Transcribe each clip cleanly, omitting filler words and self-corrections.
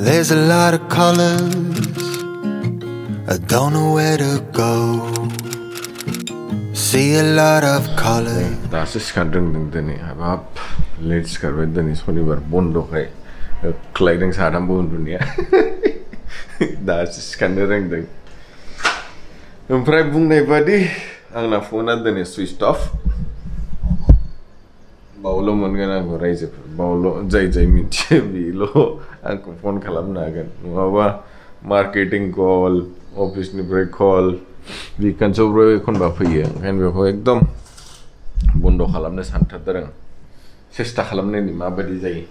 There's a lot of colors, I don't know where to go. See a lot of colors. Das ist kein Ding, Dinwi. Aber let's go with Dinwi. Sorry, but Bodo kai. Kleiding saadam Bodo niya. Das ist kein Ding. Umfrei bung nei badi. Ang na phone na Dinwi switched off. Baulo man gana ko raise baulo jai minche bilo. Ang phone kalam na gan. Nuwa marketing call, office ni break call. We can so very convey and we go ekdom Bodo kalamne santa terang sesta kalamne ni mabadi jai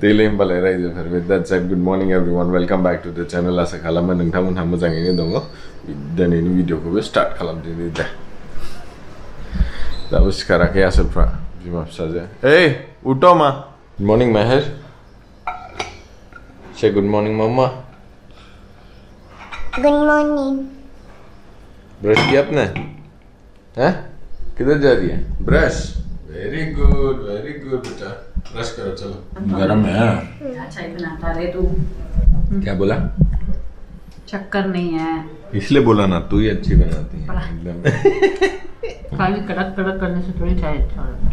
Dilem balai rise with that said good morning everyone, welcome back to the channel. Asa kalam nangtamun hamu jangini dongo dan ini video ko start kalam dini dah dah us karake asal pra jimap saja. Hey uto ma, good morning Meher, say good morning mama. Good morning. Brush किया आपने? हैं? किधर जा रही है? Brush? Very good बेटा. Brush करो चलो. गरम है. चाय बनाता रहे तू. क्या बोला? चक्कर नहीं है. इसलिए बोला ना तू ही अच्छी बनाती है. एकदम. खाली कड़क करने से थोड़ी चाय अच्छा होता है.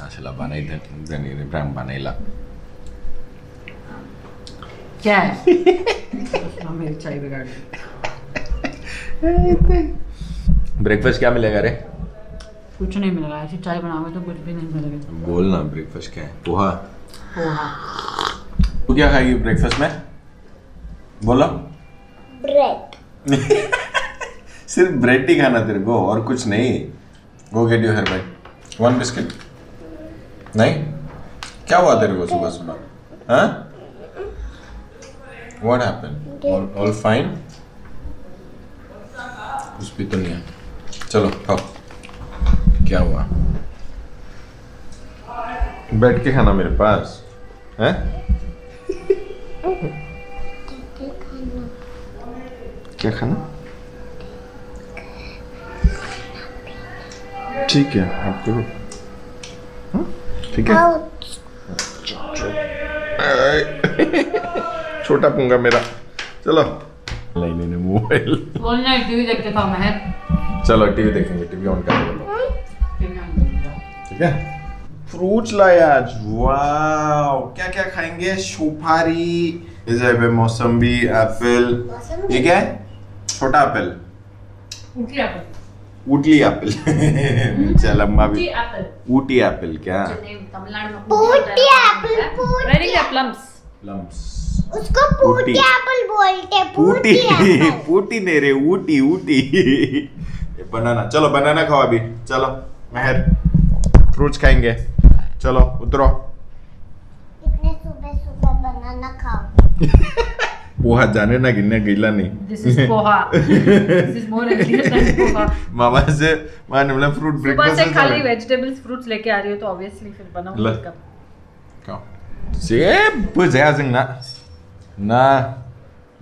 आशला बनाई थे. नहीं ब्राह्मण बनाई ला. क्या है? मेरी चाय बिगाड़ दी. ब्रेकफास्ट क्या मिलेगा रे? कुछ नहीं मिलेगा. ऐसी चाय बनाओगे तो कुछ भी नहीं मिलेगा. बोल ना ब्रेकफास्ट क्या है? पोहा. पोहा. तू क्या खाएगी ब्रेकफास्ट में? बोलो. Bread. सिर्फ ब्रेड ही खाना तेरे को और कुछ नहीं. Go get your hair bite. One biscuit. नहीं? क्या हुआ तेरे को सुबह सुबह? हाँ? What happened? All fine? कुछ भी तो नहीं है. चलो खाओ. क्या हुआ? बैठ के खाना मेरे पास. हैं? क्या खाना? ठीक है आपको. ठीक है. छोटा पुंगा मेरा. चलो लाइने ने मोबाइल. बोलना टीवी देखते था मैं. चलो टीवी देखेंगे. टीवी ऑन कर दो. ठीक है. फ्रूट्स लाया आज. वाओ क्या क्या खाएंगे? सुपारी, इधर पे मौसम्बी, एप्पल. ये क्या है? छोटा एप्पल. ऊटी एप्पल. चल अम्मा भी. ऊटी एप्पल क्या? Pooty apple. प्लम्स. उसको पूटी एप्पल बोलते हैं. पूटी पूटी नहीं रे ऊटी ऊटी. ये बनाना. चलो बनाना खाओ अभी. चलो मेहर फ्रूट्स खाएंगे. चलो उतरो. इतने सुबह बनाना खाओ. पोहा जाने ना गिनने गीला नहीं. This is poha. This is more healthier than poha. मामा से माने मतलब फ्रूट ब्रेकफास्ट सुबह से खाली वेजिटेबल्स फ्रूट्स लेके आ रही हो तो ऑब्वियसली फिर बनाऊंगी इसका. खाओ. जेबो जाया जोंना. ना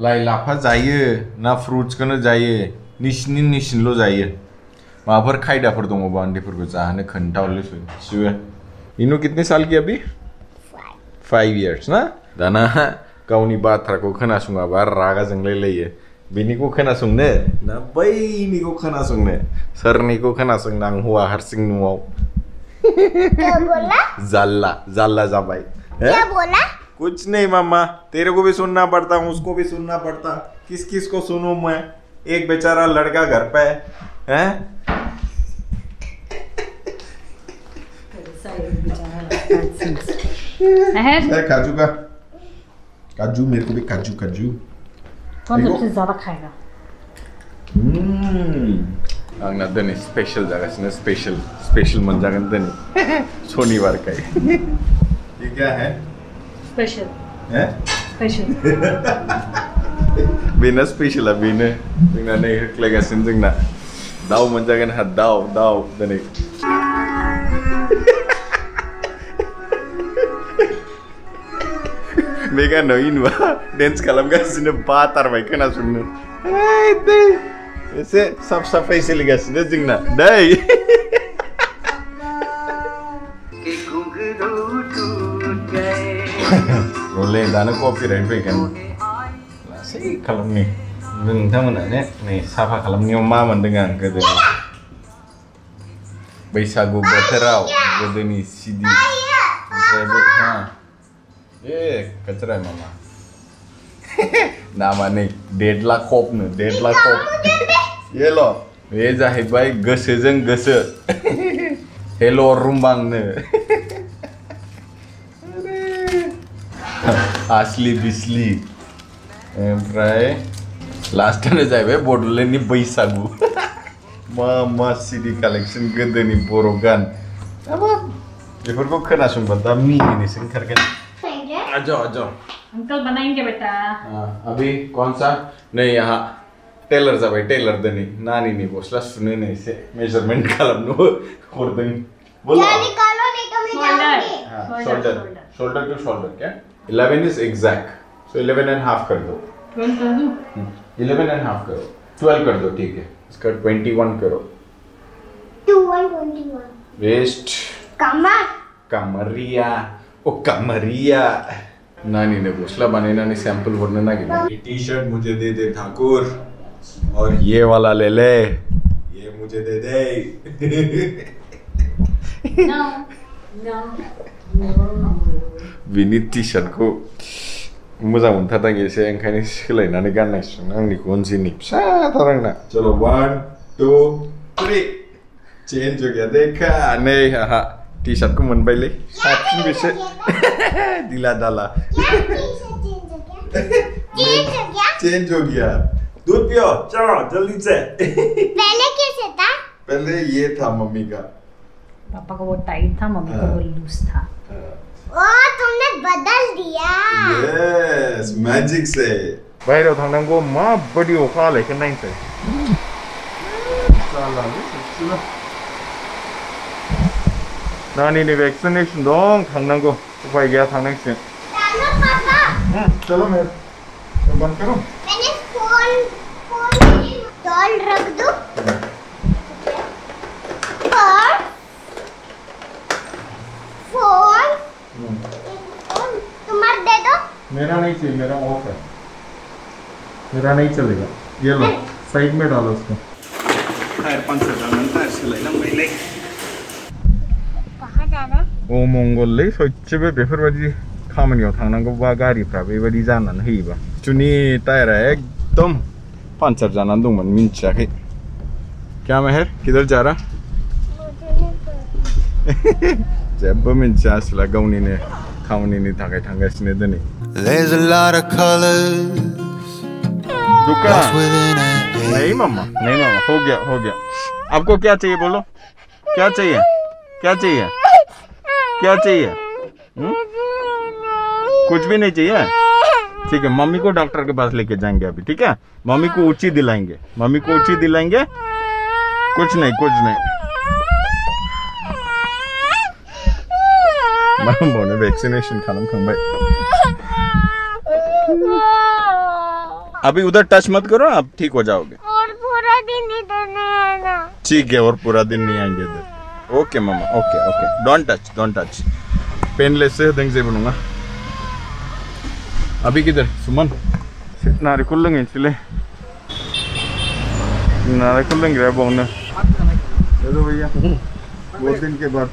लाइ लाफा जायो ना फ्रुट्सखौनो जायो. निसिनल' जायो. माबाफोर खायदाफोर दङबा उन्दैफोरखौ जाहोनो खोन्थाहरलै सुयो. इनु कितने साल की अभी? 5 years ना. दाना गावनि बाथ्राखौ खोनासङाबा रागा जोंलायलायो. बेनिखौ खोनासंनो ना बैनिखौ खोनासंनो? सोरनिखौ खोनासंनो आं हौवा हारसिं न'आव. क्या बोला? जाल्ला जाबाय. क्या बोला? कुछ नहीं मामा. तेरे को भी सुनना पड़ता, उसको भी सुनना पड़ता. किस को सुनूं मैं? एक बेचारा लड़का घर पे है. काजू का काजू मेरे को भी काजू. कौन सबसे ज्यादा खाएगा? आंना दिनै स्पेशल जागासिनो. स्पेशल मोनजागोन दिनै. शनिबार खाय. ये क्या है? स्पेशल. हैं? स्पेशल. बेना स्पेशल बेनो. जोंना नै होख्लायगासिनो जोंना. दाउ मोनजागोन हा दाउ दिनै. मेगा नइनुवा डेन्स खालामगासिनो. बाथारबाय खोनासंनो. एसे साफ साफाय सोलिगासिनो जोंना. दै Boleh dana copyright kan. Sih kalau nih nोंथांमोना नै साफा खालामनायाव मा मोनदों आं गोदो बैसागु बोथोराव गोदोनि CD कचरा है मामा नामा नै देडला खपनो देडला खप ये लो बे जाहैबाय गोसोजों गोसो हेल' रुमबांनो आसलि बिसलि ओमफ्राय लास्टआनो जाहैबाय बड'लेण्डनि बैसागु मा CD कालेक्शन गोदोनि बर' गान बेफोरखौ खोनासंबा दा मिनिनोसो ओंखारगोन आजा अंकल बनाएंगे बेटा अभी कौन सा नहीं यहाँ टेलर जाबाय टेलर दिनै नानिनि गस्ला सुनो नै एसे मेजरमेन्ट खालामनो हरदों बोलो निकालो नहीं तो मैं जाऊंगी शोल्डर टू शोल्डर क्या 11 is exact so 11 and half कर दो 12 कर दूं 11 एंड हाफ करो 12 कर दो ठीक है इसका 21 करो 21 वेस्ट कमर कमरिया ओ कमरिया नानी ने गस्ला बनाने सैंपल भरने ना ये टी-शर्ट मुझे दे दे ठाकुर और ये वाला ले ले ये मुझे दे दे no बिनी टी-शर्ट को मोजां मोनथारदां एसे ओंखायनो सोलायनानै गाननांसिगोन आंनिखौ अनजिनि फिसाथार आंना चलो 1 2 3 चेंज हो गया देखा नहीं हाँ टी-शर्ट को मोनबायलै साबसिन बेसे दिला डाला चेंज हो गया दूध पियो चलो जल्दी से पहले कैसे था पहले ये था मम्मी का पापा का वो टाइट था मम्मी का वो लूज था ओ तुमने बदल दिया यस मैजिक से बाहेराव थांनांगौ माबायदि अखा हालायखौ नायनोसै नानिनि वैक्सीनेशन दं थांनांगौ उपाय गैया थांनांसिगोन चलो पापा चलो मैं बंद करो मैंने फोन डॉल रख दो और फोन तुम्हारा दे दो मेरा नहीं चाहिए मेरा ऑफ है मेरा नहीं चलेगा ये लो साइड में डालो उसको टायर पंचर डालना टायर सोलायना मैले कहाँ जाना ओ मंगललै सयसेबो बेफोरबायदि खामानियाव थांनांगौबा गारिफ्रा बेबायदि जानानै होयोबा जुनि टायरा एकदम पंचर जानानै दंमोन मिन्थियाखै क्या मेहर किधर जा रहा जेबो मिन्थिया आसला गावनिनो खामानिनि थाखाय थांगासिनो दिनै There's a lot of colors दुका lost within a नहीं मामा हो गया आपको क्या चाहिए बोलो क्या चाहिए क्या चाहिए क्या चाहिए कुछ भी नहीं चाहिए ठीक है मम्मी को डॉक्टर के पास लेके जाएंगे अभी ठीक है मम्मी को ऊंची दिलाएंगे कुछ नहीं बोने वैक्सीनेशन खालामखांबाय अभी उधर टच मत करो आप ठीक हो जाओगे और पूरा दिन इधर नहीं आना ठीक है और पूरा दिन नहीं आएंगे इधर okay mama okay don't touch painless से देंगे जेबो नङा अभी किधर सुमन नारिखल लोंहैनोसैलै नारिखल लोंग्राया बावनो दे दो भैया बहुत दिन के बाद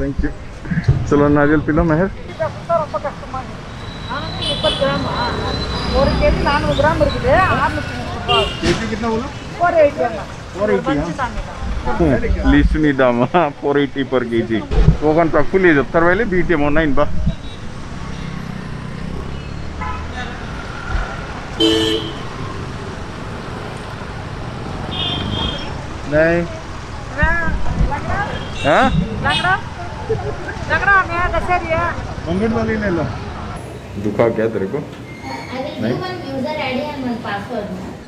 थैंक यू चलो नारियल पी लो मेहर केजी कितना बोला 480 लीसुनी दाम 480 पर केजी ಹೋಗಂತ ಫುಲ್ ಇದೆ ತರವೈಲೆ ಬಿಟಿ ಮೊನ್ನ ಇನ್ ಬಾ नहीं हाँ लग रहा मैं दशहरी है मंगल वाली ले लो दुखा क्या तेरे को नहीं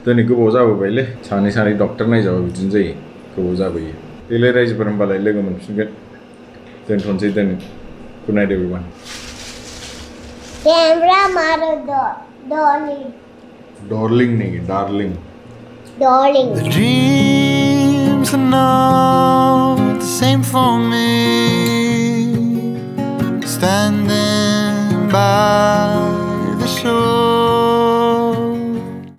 तो निको बोझा हो पहले सानै डॉक्टर नहीं जाओ बिदिनो जायो गोबाव जाबोयो देलाय रायजोफोर होनबालाय लोगो मोनफिनगोन दोनथ'नोसै दिनै गुड नाइट एवरीवन कैमरा मारो डार्लिंग नहीं darling The dreams are not the same for me. standing by